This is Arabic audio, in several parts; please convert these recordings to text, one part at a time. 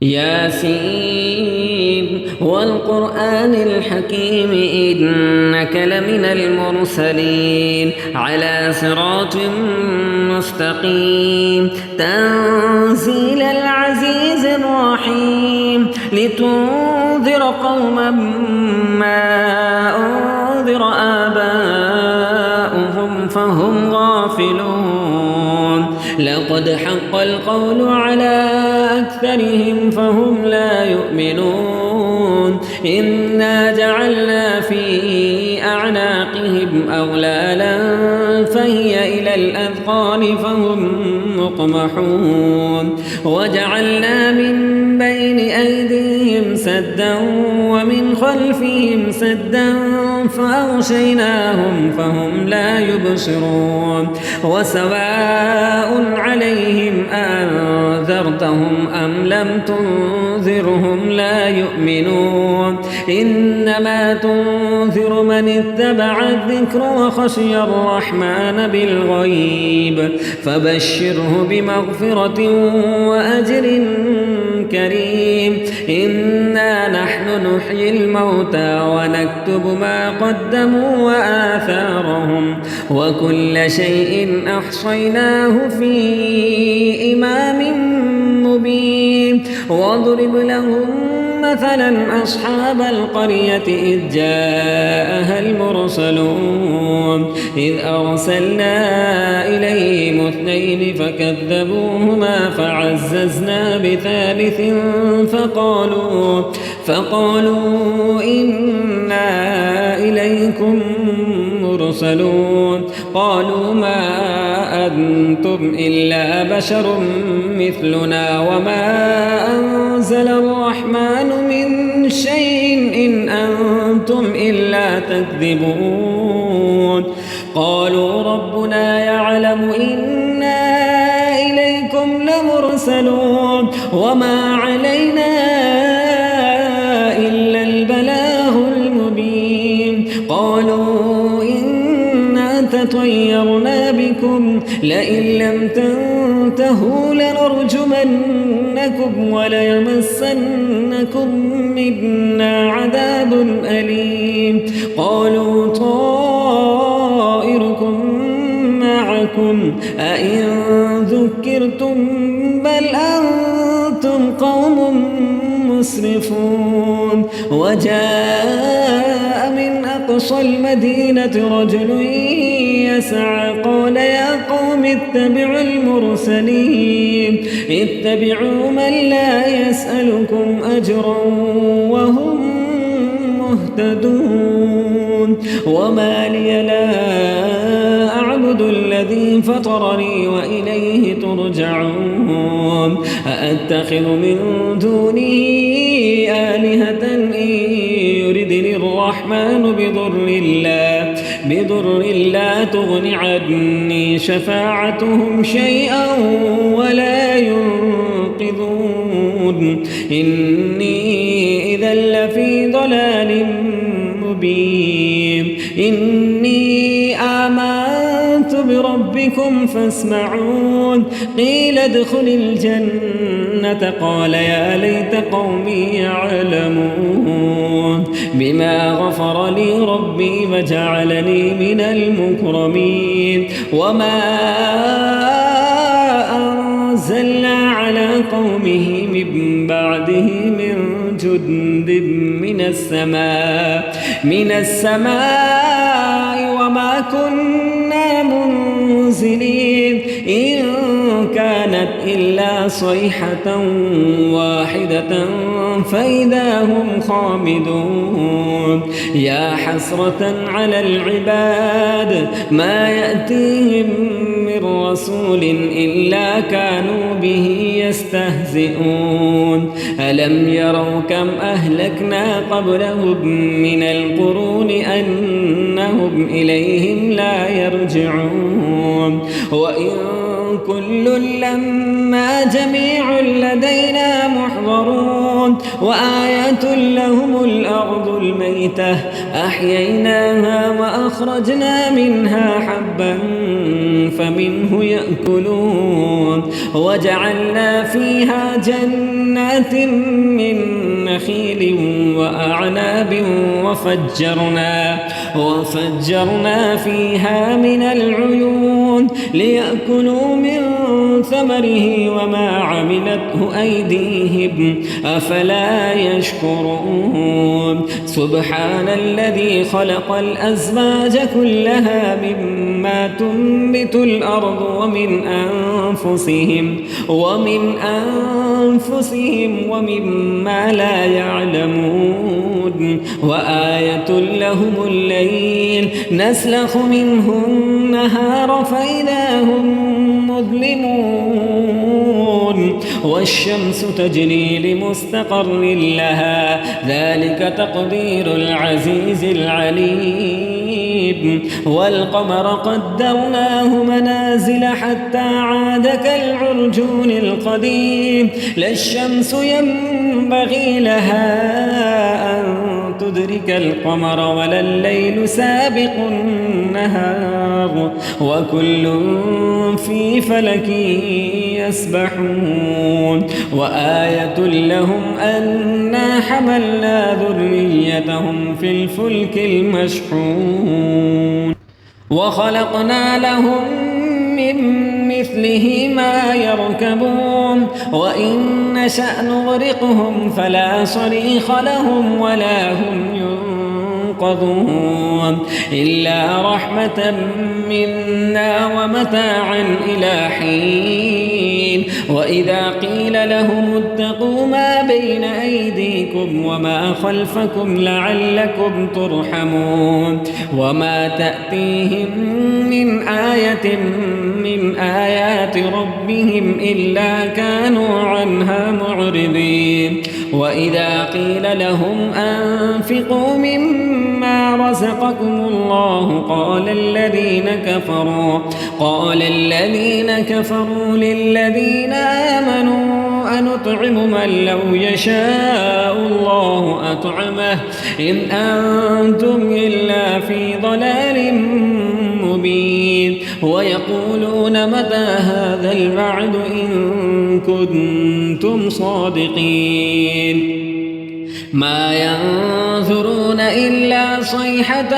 ياسين والقرآن الحكيم إنك لمن المرسلين على صراط مستقيم تنزيل العزيز الرحيم لتنذر قوما ما أنذر آباؤهم فهم غافلون لقد حق القول على أكثرهم فهم لا يؤمنون إنا جعلنا في أعناقهم أغلالا فهي إلى الأذقان فهم مقمحون وجعلنا من بين أيديهم سدا ومن خلفهم سدا فأغشيناهم فهم لا يبصرون وسواء عليهم أنذرتهم أم لم تنذرهم لا يؤمنون إنما تنذر من اتبع الذكر وخشي الرحمن بالغيب فبشره بمغفرة وأجر كريم إنا نحن نحيي الموتى ونكتب ما قدموا وآثارهم وكل شيء أحصيناه في إمام مبين واضرب لهم مثلا أصحاب القرية إذ جاءها المرسلون إذ أرسلنا إليهم اثنين فكذبوهما فعززنا بثالث فقالوا إنا إليكم مرسلون قالوا ما أنتم إلا بشر مثلنا وما أنزل الرحمن من شيء إن أنتم إلا تكذبون قالوا ربنا يعلم إنا إليكم لمرسلون وما علينا إلا البلاغ المبين قالوا إنا تطيرنا بكم لئن لم تنتهوا لنرجمنكم وليمسنكم منا عذاب أليم قالوا طائركم معكم أئن ذكرتم بل أنتم قوم مسرفون وجاء من أقصى المدينة رجل يسعى قال يا قوم اتبعوا المرسلين اتبعوا من لا يسألكم أجرا وهم مهتدون وما لي لا أعبد الذي فطرني وإليه ترجعون أأتخذ من دونه آلهة إن يردني الرحمن بضر لا تغن عني شفاعتهم شيئا ولا ينقذون إني إذا لفي ضلال مبين إني آمنت بربكم فاسمعون قيل ادخل الجنة قال يا ليت قومي يعلمون بما غفر لي ربي وجعلني من المكرمين وما أنزلنا على قومه من بعده من جند من السماء وما كنا منزلين إن كانت إلا صيحة واحدة فإذا هم خامدون يا حسرة على العباد ما يأتيهم من رسول إلا كانوا به يستهزئون ألم يروا كم أهلكنا قبلهم من القرون أنهم إليهم لا يرجعون وإن كل لما جميع لدينا محضرون وآية لهم الأرض الميتة أحييناها وأخرجنا منها حبا فمنه يأكلون وجعلنا فيها جنات من نخيل وأعناب وفجرنا فيها من العيون ليأكلوا من ثمره وما عملته أيديهم أفلا يشكرون سبحان الذي خلق الأزواج كلها مما تنبت الأرض ومن أنفسهم ومما لا يعلمون وآية لهم الليل نسلخ منه النهار فإذا هم مظلمون والشمس تجري لمستقر لها ذلك تقدير العزيز العليم والقمر قدرناه منازل حتى عاد كالعرجون القديم لا الشمس ينبغي لها أن تدرك القمر ولا الليل سابق النهار وكل في فلك يسبحون وآية لهم أنا حملنا ذريتهم في الفلك المشحون وخلقنا لهم من مثله ما يركبون وإن نشأ نغرقهم فلا صريخ لهم ولا هم ينقذون إلا رحمة منا ومتاعا إلى حين وإذا قيل لهم اتقوا ما بين أيديكم وما خلفكم لعلكم ترحمون وما تأتيهم من آية من آيات ربهم إلا كانوا عنها معرضين وإذا قيل لهم أنفقوا مما رزقكم الله قال الذين كفروا للذين آمنوا أنطعم من لو يشاء الله أطعمه إن أنتم إلا في ضلال مبين ويقولون متى هذا الوعد إن كنتم صادقين ما ينظرون إلا صيحة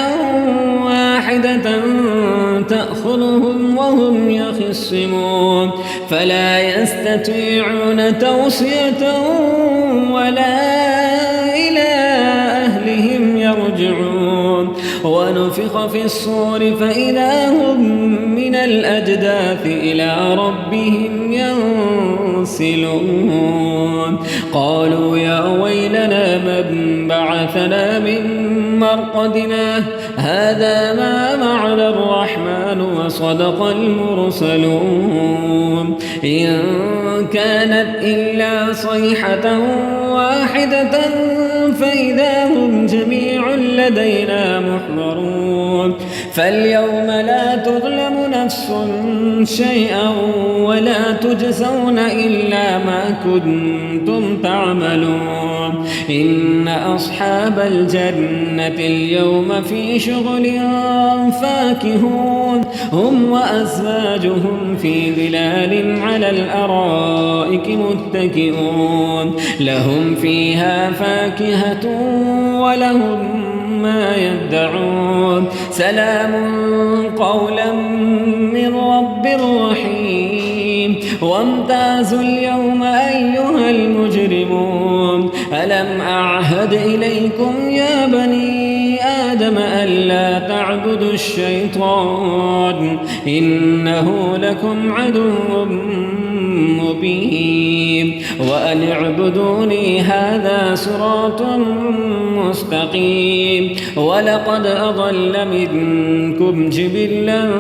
واحدة تأخذهم وهم يخصمون فلا يستطيعون توصية ولا إلى أهلهم يرجعون ونفخ في الصور فإذا هم من الأجداث إلى ربهم ينسلون قالوا يا ويلنا من بعثنا من مرقدنا هذا ما وعد الرحمن وصدق المرسلون إن كانت إلا صيحة واحدة فإذا هم جميع لدينا محضرون فاليوم لا تظلم نفس شيئا ولا تجزون إلا ما كنتم تعملون إن أصحاب الجنة اليوم في شغل فاكهون هم وأزواجهم في ظلال على الأرائك متكئون لهم فيها فاكهة ولهم ما يدعون سلام قولا من رب رحيم وامتازوا اليوم أيها المجرمون ألم أعهد إليكم يا بني آدم ألا تعبدوا الشيطان إنه لكم عدو مبين وأن اعبدوني هذا صراط مستقيم ولقد أضل منكم جبلا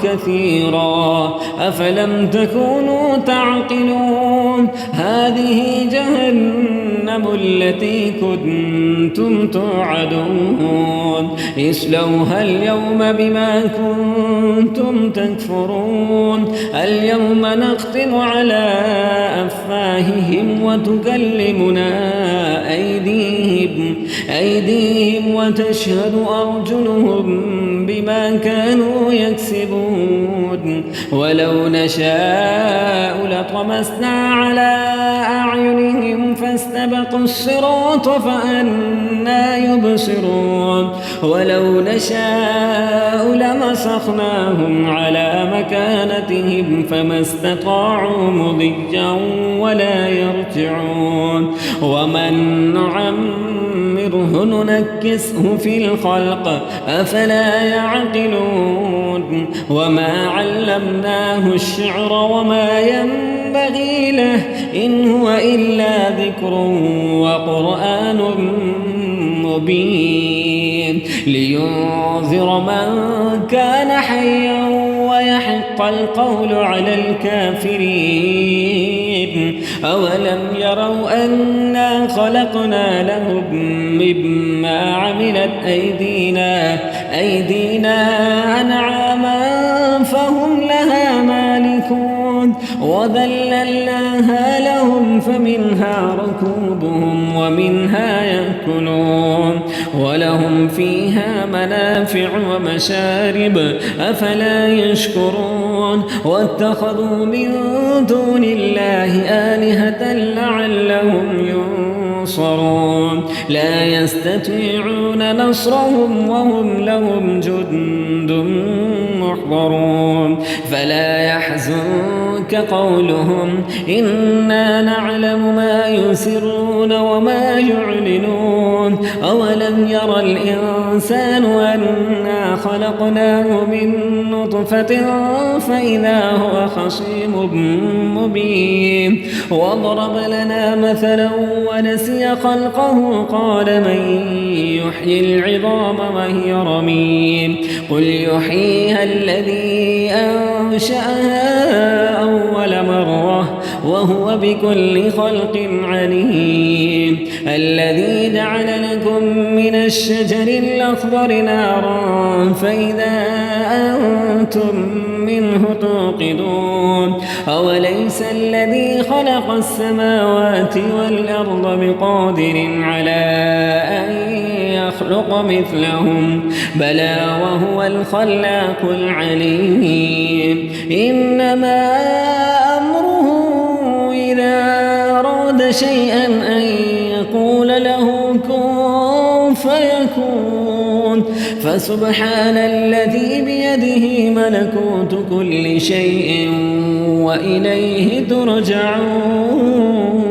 كثيرا أفلم تكونوا تعقلون هذه جهنم جهنم التي كنتم توعدون اصلوها اليوم بما كنتم تكفرون اليوم نختم على أفواههم وتكلمنا أيديهم وتشهد أرجلهم بما كانوا يكسبون ولو نشاء لطمسنا على أعينهم فاستبقوا الصراط فأنى يبصرون ولو نشاء لمسخناهم على مكانتهم فما استطاعوا مضيا ولا يرجعون ومن نعمره ننكسه في الخلق أفلا يعقلون وما علمناه الشعر وما ينبغي له إن هو إلا ذكر وقرآن مبين لينذر من كان حيا ويحق القول على الكافرين أولم يروا أنا خلقنا لهم مما عملت أيدينا أنعاما فهم لها مالكون وذللناها لهم فمنها ركوبهم ومنها يأكلون ولهم فيها منافع ومشارب أفلا يشكرون واتخذوا من دون الله آلهة لعلهم ينصرون لا يستطيعون نصرهم وهم لهم جند محضرون فلا يحزنك قولهم إنا نعلم ما يسرون وما يعلنون أولم ير الإنسان أنا خلقناه من نطفة فإذا هو خصيم مبين وضرب لنا مثلا ونسي خلقه قال من يحيي العظام وهي رميم قل يحييها الذي أنشأها أول مرة وهو بكل خلق عليم الذي جعل لكم من الشجر الأخضر نارا فإذا أنتم منه توقدون أوليس الذي خلق السماوات والأرض بقادر على أن يخلق مثلهم بلى وهو الخلاق العليم إنما أمره إذا أراد شيئا أن يقول له كن فيكون فسبحان الذي بيده ملكوت كل شيء وإليه ترجعون